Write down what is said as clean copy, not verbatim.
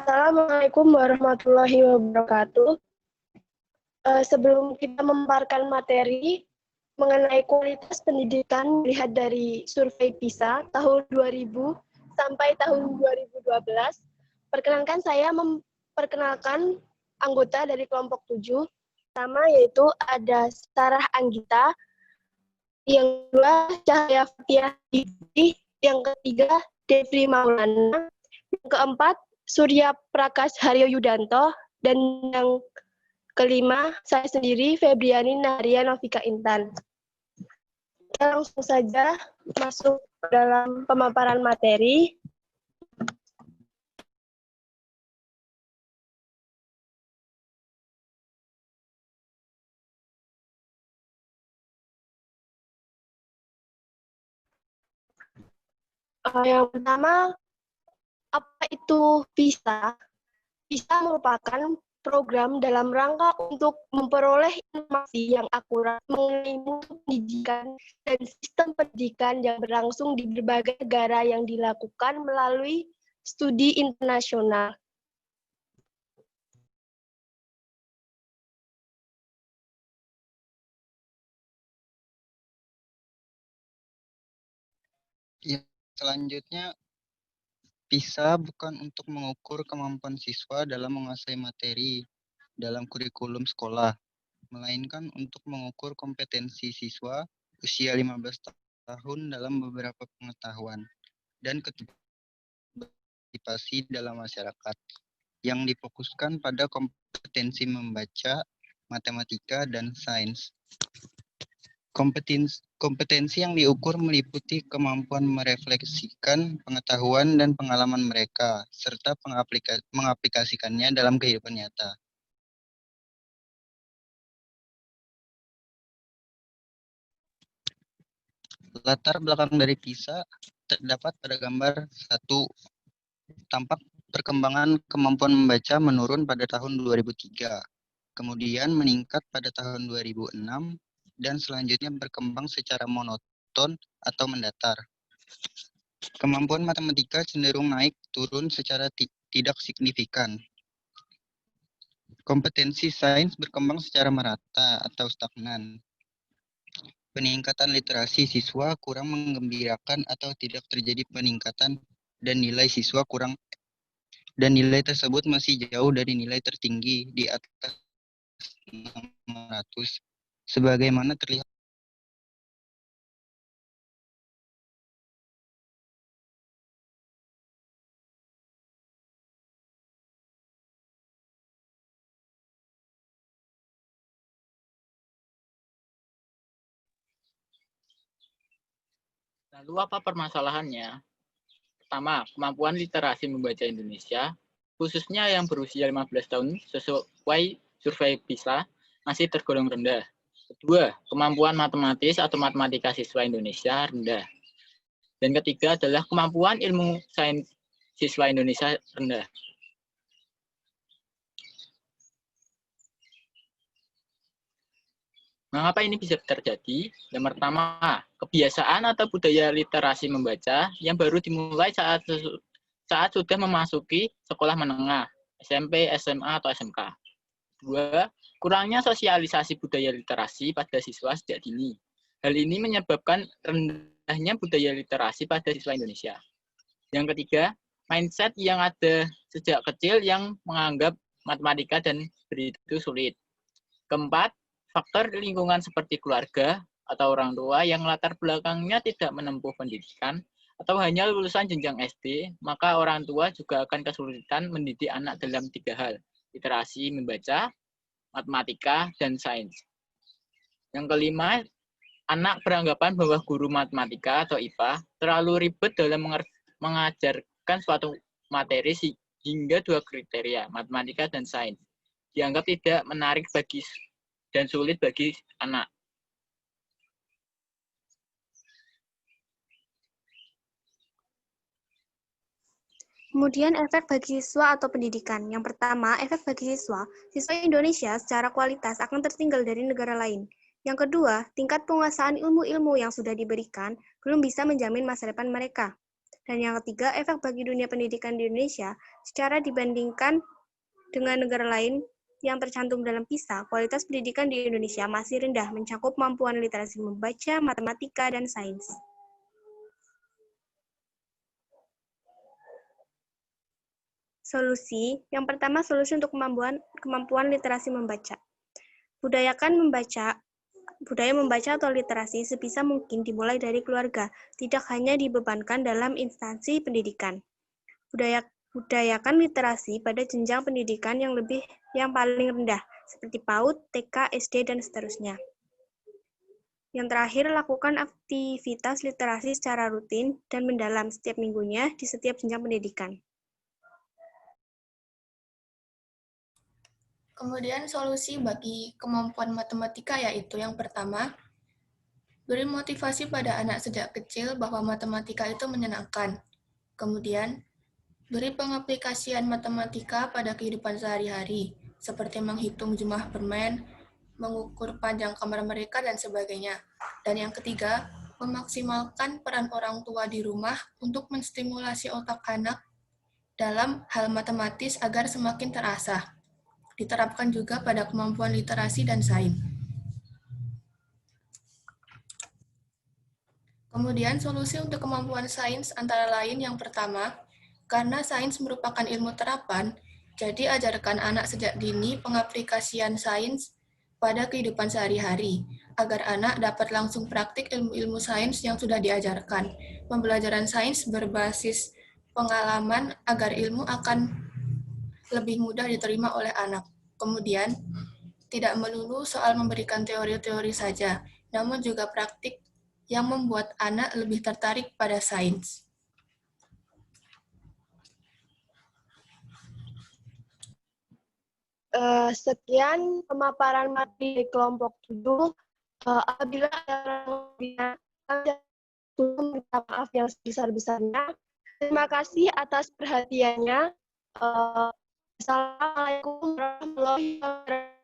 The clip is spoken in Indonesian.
Assalamualaikum warahmatullahi wabarakatuh. Sebelum kita memaparkan materi mengenai kualitas pendidikan melihat dari survei PISA tahun 2000 sampai tahun 2012, perkenalkan saya memperkenalkan anggota dari kelompok 7. Pertama yaitu ada Sarah Anggita, yang kedua Cahaya Fathia Diti, yang ketiga Devri Maulana, yang keempat Surya Prakash Haryo Yudanto, dan yang kelima saya sendiri Febriani Naharia Novika Intan. Kita langsung saja masuk dalam pemaparan materi. Yang pertama, apa itu PISA? PISA merupakan program dalam rangka untuk memperoleh informasi yang akurat mengenai mutu pendidikan dan sistem pendidikan yang berlangsung di berbagai negara yang dilakukan melalui studi internasional. Ya, selanjutnya, PISA bukan untuk mengukur kemampuan siswa dalam menguasai materi dalam kurikulum sekolah, melainkan untuk mengukur kompetensi siswa usia 15 tahun dalam beberapa pengetahuan dan partisipasi dalam masyarakat, yang difokuskan pada kompetensi membaca, matematika, dan sains. Kompetensi yang diukur meliputi kemampuan merefleksikan pengetahuan dan pengalaman mereka, serta mengaplikasikannya dalam kehidupan nyata. Latar belakang dari PISA terdapat pada gambar 1. Tampak perkembangan kemampuan membaca menurun pada tahun 2003, kemudian meningkat pada tahun 2006, dan selanjutnya berkembang secara monoton atau mendatar. Kemampuan matematika cenderung naik turun secara tidak signifikan. Kompetensi sains berkembang secara merata atau stagnan. Peningkatan literasi siswa kurang menggembirakan atau tidak terjadi peningkatan, dan nilai tersebut masih jauh dari nilai tertinggi di atas 600, sebagaimana terlihat. Lalu apa permasalahannya? Pertama, kemampuan literasi membaca Indonesia, khususnya yang berusia 15 tahun sesuai survei PISA, masih tergolong rendah. Kedua, kemampuan matematis atau matematika siswa Indonesia rendah. Dan ketiga adalah kemampuan ilmu sains siswa Indonesia rendah. Mengapa ini bisa terjadi? Yang pertama, kebiasaan atau budaya literasi membaca yang baru dimulai saat sudah memasuki sekolah menengah, SMP, SMA, atau SMK. Dua, kurangnya sosialisasi budaya literasi pada siswa sejak dini. Hal ini menyebabkan rendahnya budaya literasi pada siswa Indonesia. Yang ketiga, mindset yang ada sejak kecil yang menganggap matematika dan itu sulit. Keempat, faktor lingkungan seperti keluarga atau orang tua yang latar belakangnya tidak menempuh pendidikan atau hanya lulusan jenjang SD, maka orang tua juga akan kesulitan mendidik anak dalam 3 hal, literasi membaca, matematika, dan sains. Yang kelima, anak beranggapan bahwa guru matematika atau IPA terlalu ribet dalam mengajarkan suatu materi hingga 2 kriteria, matematika dan sains, dianggap tidak menarik bagi dan sulit bagi anak. Kemudian efek bagi siswa atau pendidikan. Yang pertama, efek bagi siswa Indonesia secara kualitas akan tertinggal dari negara lain. Yang kedua, tingkat penguasaan ilmu-ilmu yang sudah diberikan belum bisa menjamin masa depan mereka. Dan yang ketiga, efek bagi dunia pendidikan di Indonesia secara dibandingkan dengan negara lain yang tercantum dalam PISA, kualitas pendidikan di Indonesia masih rendah mencakup kemampuan literasi membaca, matematika, dan sains. Solusi, yang pertama solusi untuk kemampuan literasi membaca. Budaya membaca atau literasi sebisa mungkin dimulai dari keluarga, tidak hanya dibebankan dalam instansi pendidikan. Budayakan literasi pada jenjang pendidikan yang paling rendah, seperti PAUD, TK, SD, dan seterusnya. Yang terakhir, lakukan aktivitas literasi secara rutin dan mendalam setiap minggunya di setiap jenjang pendidikan. Kemudian solusi bagi kemampuan matematika yaitu yang pertama, beri motivasi pada anak sejak kecil bahwa matematika itu menyenangkan. Kemudian, beri pengaplikasian matematika pada kehidupan sehari-hari, seperti menghitung jumlah permen, mengukur panjang kamar mereka, dan sebagainya. Dan yang ketiga, memaksimalkan peran orang tua di rumah untuk menstimulasi otak anak dalam hal matematis agar semakin terasah. Diterapkan juga pada kemampuan literasi dan sains. Kemudian solusi untuk kemampuan sains antara lain yang pertama, karena sains merupakan ilmu terapan, jadi ajarkan anak sejak dini pengaplikasian sains pada kehidupan sehari-hari, agar anak dapat langsung praktik ilmu-ilmu sains yang sudah diajarkan. Pembelajaran sains berbasis pengalaman agar ilmu akan lebih mudah diterima oleh anak. Kemudian, tidak melulu soal memberikan teori-teori saja, namun juga praktik yang membuat anak lebih tertarik pada sains. Sekian pemaparan materi kelompok 7. Apabila ada yang minta maaf yang sebesar-besarnya. Terima kasih atas perhatiannya. Assalamualaikum warahmatullahi wabarakatuh.